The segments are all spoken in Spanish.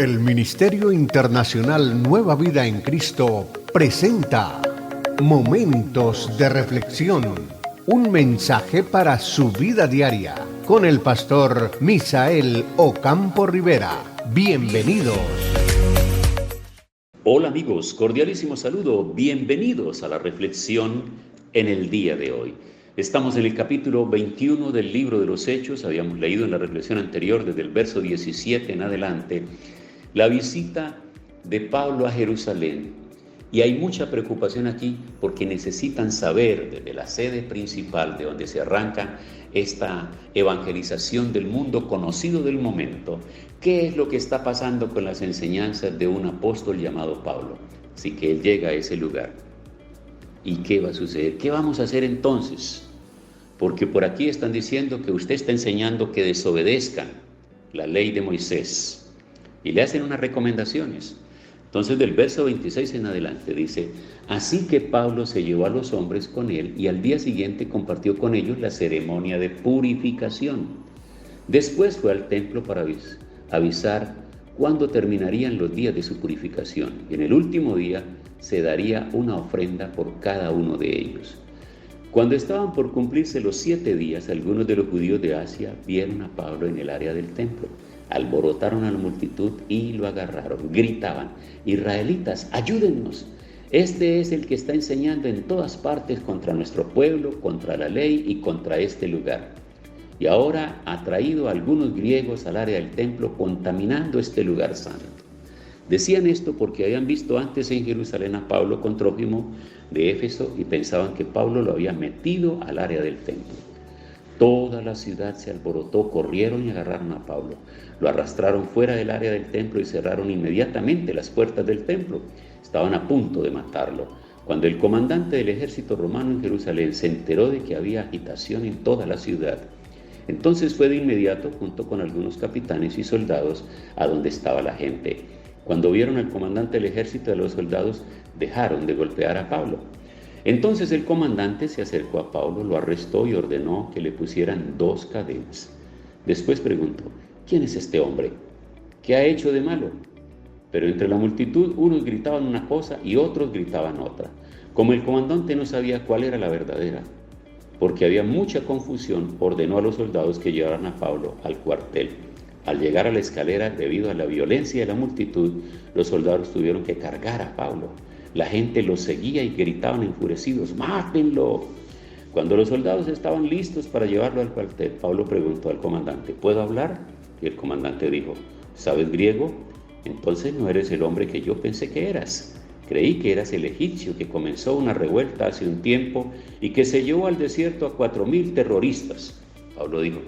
El Ministerio Internacional Nueva Vida en Cristo presenta Momentos de Reflexión, un mensaje para su vida diaria, con el pastor Misael Ocampo Rivera. Bienvenidos. Hola amigos, cordialísimo saludo, bienvenidos a la reflexión en el día de hoy. Estamos en el capítulo 21 del libro de los Hechos. Habíamos leído en la reflexión anterior, desde el verso 17 en adelante, la visita de Pablo a Jerusalén. Y hay mucha preocupación aquí porque necesitan saber desde la sede principal de donde se arranca esta evangelización del mundo conocido del momento, qué es lo que está pasando con las enseñanzas de un apóstol llamado Pablo. Así que él llega a ese lugar. ¿Y qué va a suceder? ¿Qué vamos a hacer entonces? Porque por aquí están diciendo que usted está enseñando que desobedezcan la ley de Moisés. Y le hacen unas recomendaciones. Entonces del verso 26 en adelante dice: así que Pablo se llevó a los hombres con él y al día siguiente compartió con ellos la ceremonia de purificación. Después fue al templo para avisar cuándo terminarían los días de su purificación. Y en el último día se daría una ofrenda por cada uno de ellos. Cuando estaban por cumplirse los 7 días, algunos de los judíos de Asia vieron a Pablo en el área del templo. Alborotaron a la multitud y lo agarraron. Gritaban: israelitas, ayúdennos. Este es el que está enseñando en todas partes contra nuestro pueblo, contra la ley y contra este lugar. Y ahora ha traído a algunos griegos al área del templo, contaminando este lugar santo. Decían esto porque habían visto antes en Jerusalén a Pablo con Trófimo de Éfeso y pensaban que Pablo lo había metido al área del templo. Toda la ciudad se alborotó, corrieron y agarraron a Pablo. Lo arrastraron fuera del área del templo y cerraron inmediatamente las puertas del templo. Estaban a punto de matarlo. Cuando el comandante del ejército romano en Jerusalén se enteró de que había agitación en toda la ciudad, entonces fue de inmediato, junto con algunos capitanes y soldados, a donde estaba la gente. Cuando vieron al comandante del ejército y a los soldados, dejaron de golpear a Pablo. Entonces el comandante se acercó a Pablo, lo arrestó y ordenó que le pusieran 2 cadenas. Después preguntó: ¿quién es este hombre? ¿Qué ha hecho de malo? Pero entre la multitud unos gritaban una cosa y otros gritaban otra. Como el comandante no sabía cuál era la verdadera, porque había mucha confusión, ordenó a los soldados que llevaran a Pablo al cuartel. Al llegar a la escalera, debido a la violencia de la multitud, los soldados tuvieron que cargar a Pablo. La gente lo seguía y gritaban enfurecidos: ¡mátenlo! Cuando los soldados estaban listos para llevarlo al cuartel, Pablo preguntó al comandante: ¿puedo hablar? Y el comandante dijo: ¿sabes griego? Entonces no eres el hombre que yo pensé que eras. Creí que eras el egipcio que comenzó una revuelta hace un tiempo y que se llevó al desierto a 4,000 terroristas. Pablo dijo: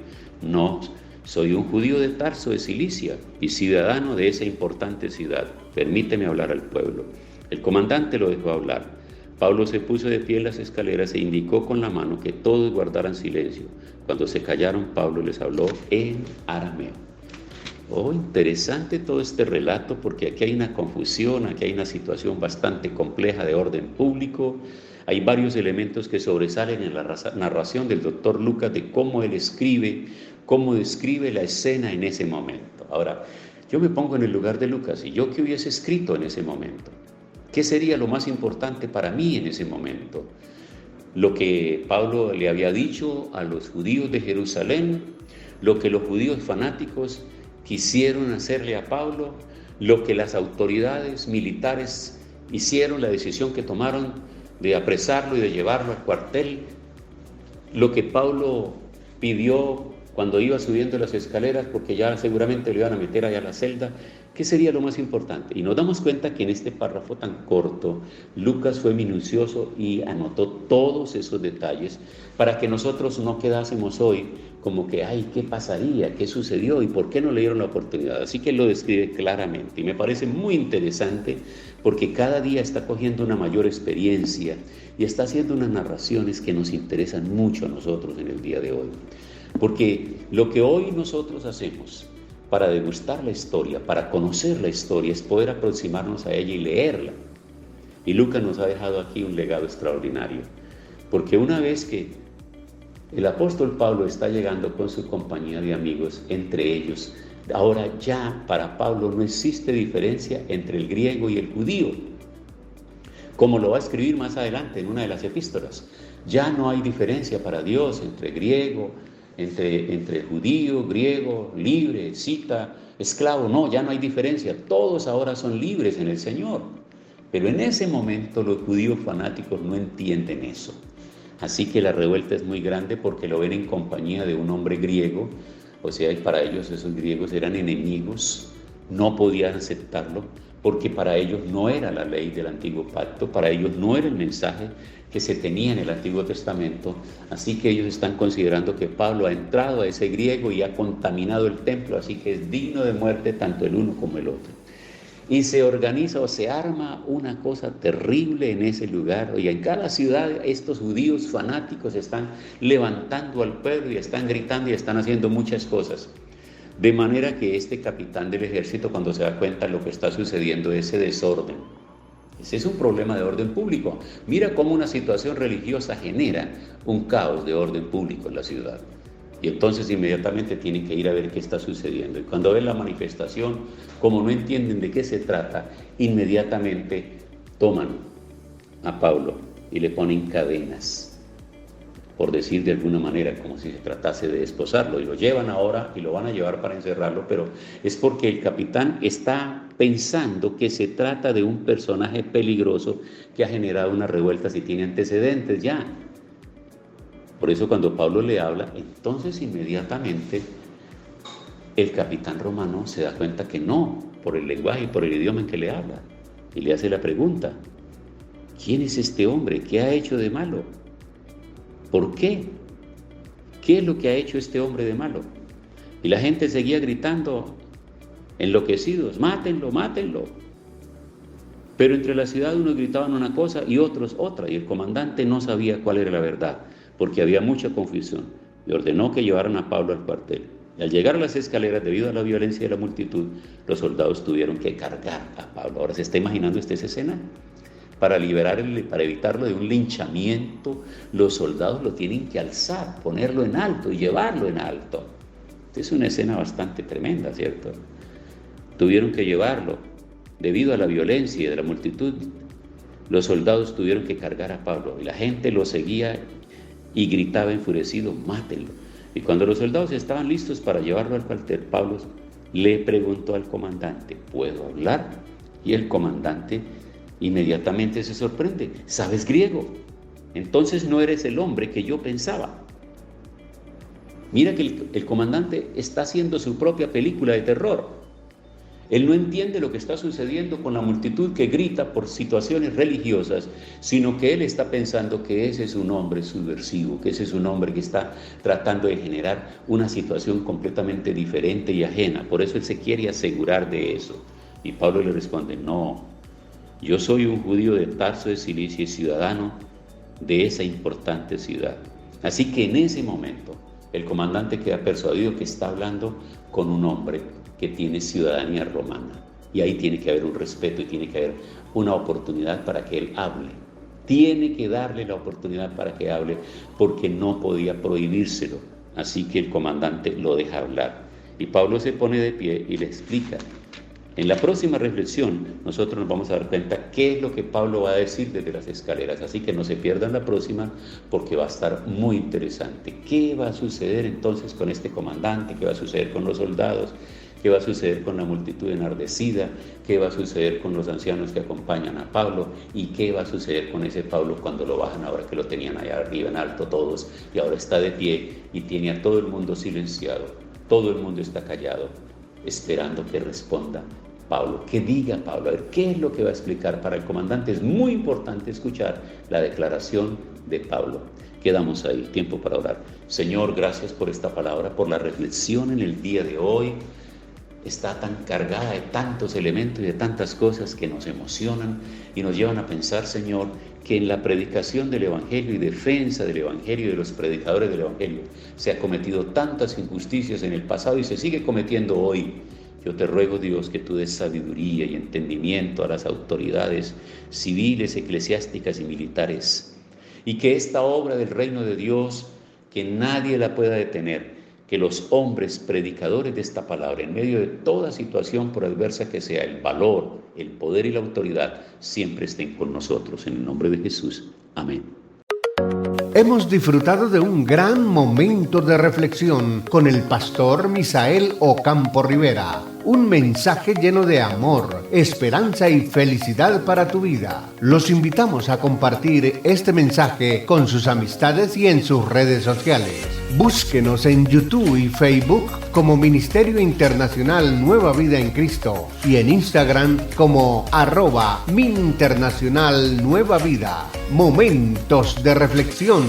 no, soy un judío de Tarso de Cilicia y ciudadano de esa importante ciudad. Permíteme hablar al pueblo. El comandante lo dejó hablar. Pablo se puso de pie en las escaleras e indicó con la mano que todos guardaran silencio. Cuando se callaron, Pablo les habló en arameo. Oh, interesante todo este relato, porque aquí hay una confusión, aquí hay una situación bastante compleja de orden público. Hay varios elementos que sobresalen en la narración del doctor Lucas de cómo él escribe, cómo describe la escena en ese momento. Ahora, yo me pongo en el lugar de Lucas, y yo qué hubiese escrito en ese momento. ¿Qué sería lo más importante para mí en ese momento? Lo que Pablo le había dicho a los judíos de Jerusalén, lo que los judíos fanáticos quisieron hacerle a Pablo, lo que las autoridades militares hicieron, la decisión que tomaron de apresarlo y de llevarlo al cuartel, lo que Pablo pidió cuando iba subiendo las escaleras, porque ya seguramente lo iban a meter allá a la celda. ¿Qué sería lo más importante? Y nos damos cuenta que en este párrafo tan corto, Lucas fue minucioso y anotó todos esos detalles para que nosotros no quedásemos hoy como que, ay, ¿qué pasaría? ¿Qué sucedió? ¿Y por qué no le dieron la oportunidad? Así que él lo describe claramente y me parece muy interesante porque cada día está cogiendo una mayor experiencia y está haciendo unas narraciones que nos interesan mucho a nosotros en el día de hoy. Porque lo que hoy nosotros hacemos para degustar la historia, para conocer la historia, es poder aproximarnos a ella y leerla. Y Lucas nos ha dejado aquí un legado extraordinario, porque una vez que el apóstol Pablo está llegando con su compañía de amigos, entre ellos Ahora ya para Pablo no existe diferencia entre el griego y el judío, como lo va a escribir más adelante en una de las epístolas. Ya no hay diferencia para Dios entre griego, entre judío, griego, libre, cita, esclavo. No, ya no hay diferencia. Todos ahora son libres en el Señor. Pero en ese momento los judíos fanáticos no entienden eso. Así que la revuelta es muy grande porque lo ven en compañía de un hombre griego. O sea, y para ellos esos griegos eran enemigos, no podían aceptarlo, porque para ellos no era la ley del antiguo pacto, para ellos no era el mensaje que se tenía en el Antiguo Testamento. Así que ellos están considerando que Pablo ha entrado a ese griego y ha contaminado el templo, así que es digno de muerte tanto el uno como el otro. Y se organiza o se arma una cosa terrible en ese lugar. Y en cada ciudad estos judíos fanáticos están levantando al pueblo y están gritando y están haciendo muchas cosas. De manera que este capitán del ejército, cuando se da cuenta de lo que está sucediendo, ese desorden, ese es un problema de orden público. Mira cómo una situación religiosa genera un caos de orden público en la ciudad. Y entonces inmediatamente tienen que ir a ver qué está sucediendo. Y cuando ven la manifestación, como no entienden de qué se trata, inmediatamente toman a Pablo y le ponen cadenas, por decir de alguna manera, como si se tratase de esposarlo. Y lo llevan ahora y lo van a llevar para encerrarlo, pero es porque el capitán está pensando que se trata de un personaje peligroso que ha generado una revuelta y tiene antecedentes ya. Por eso cuando Pablo le habla, entonces inmediatamente el capitán romano se da cuenta que no, por el lenguaje y por el idioma en que le habla. Y le hace la pregunta: ¿quién es este hombre? ¿Qué ha hecho de malo? ¿Por qué? ¿Qué es lo que ha hecho este hombre de malo? Y la gente seguía gritando, enloquecidos: mátenlo, mátenlo. Pero entre la ciudad unos gritaban una cosa y otros otra, y el comandante no sabía cuál era la verdad, porque había mucha confusión, y ordenó que llevaran a Pablo al cuartel. Y al llegar a las escaleras, debido a la violencia de la multitud, los soldados tuvieron que cargar a Pablo. Ahora, ¿se está imaginando usted esa escena? Para liberarle, para evitarlo de un linchamiento, los soldados lo tienen que alzar, ponerlo en alto y llevarlo en alto. Es una escena bastante tremenda, ¿cierto? Tuvieron que llevarlo. Debido a la violencia de la multitud, los soldados tuvieron que cargar a Pablo, y la gente lo seguía y gritaba enfurecido: mátenlo. Y cuando los soldados estaban listos para llevarlo al cuartel, Pablo le preguntó al comandante: ¿puedo hablar? Y el comandante inmediatamente se sorprende: ¿sabes griego? Entonces no eres el hombre que yo pensaba. Mira que el comandante está haciendo su propia película de terror. Él no entiende lo que está sucediendo con la multitud que grita por situaciones religiosas, sino que él está pensando que ese es un hombre subversivo, que ese es un hombre que está tratando de generar una situación completamente diferente y ajena. Por eso él se quiere asegurar de eso. Y Pablo le responde: no, yo soy un judío de Tarso de Cilicia y ciudadano de esa importante ciudad. Así que en ese momento el comandante queda persuadido que está hablando con un hombre que tiene ciudadanía romana, y ahí tiene que haber un respeto y tiene que haber una oportunidad para que él hable. Tiene que darle la oportunidad para que hable, porque no podía prohibírselo. Así que el comandante lo deja hablar, y Pablo se pone de pie y le explica. En la próxima reflexión nosotros nos vamos a dar cuenta qué es lo que Pablo va a decir desde las escaleras, así que no se pierdan la próxima, porque va a estar muy interesante. ¿Qué va a suceder entonces con este comandante? ¿Qué va a suceder con los soldados? ¿Qué va a suceder con la multitud enardecida? ¿Qué va a suceder con los ancianos que acompañan a Pablo? ¿Y qué va a suceder con ese Pablo cuando lo bajan, ahora que lo tenían allá arriba en alto todos, y ahora está de pie y tiene a todo el mundo silenciado? Todo el mundo está callado, esperando que responda Pablo, que diga Pablo, a ver qué es lo que va a explicar. Para el comandante es muy importante escuchar la declaración de Pablo. Quedamos ahí, tiempo para orar. Señor, gracias por esta palabra, por la reflexión en el día de hoy. Está tan cargada de tantos elementos y de tantas cosas que nos emocionan y nos llevan a pensar, Señor, que en la predicación del Evangelio y defensa del Evangelio y de los predicadores del Evangelio se ha cometido tantas injusticias en el pasado y se sigue cometiendo hoy. Yo te ruego, Dios, que tú des sabiduría y entendimiento a las autoridades civiles, eclesiásticas y militares, y que esta obra del reino de Dios, que nadie la pueda detener, que los hombres predicadores de esta palabra, en medio de toda situación por adversa que sea, el valor, el poder y la autoridad siempre estén con nosotros. En el nombre de Jesús. Amén. Hemos disfrutado de un gran momento de reflexión con el pastor Misael Ocampo Rivera. Un mensaje lleno de amor, esperanza y felicidad para tu vida. Los invitamos a compartir este mensaje con sus amistades y en sus redes sociales. Búsquenos en YouTube y Facebook como Ministerio Internacional Nueva Vida en Cristo y en Instagram como @MinInternacional Nueva Vida. Momentos de reflexión.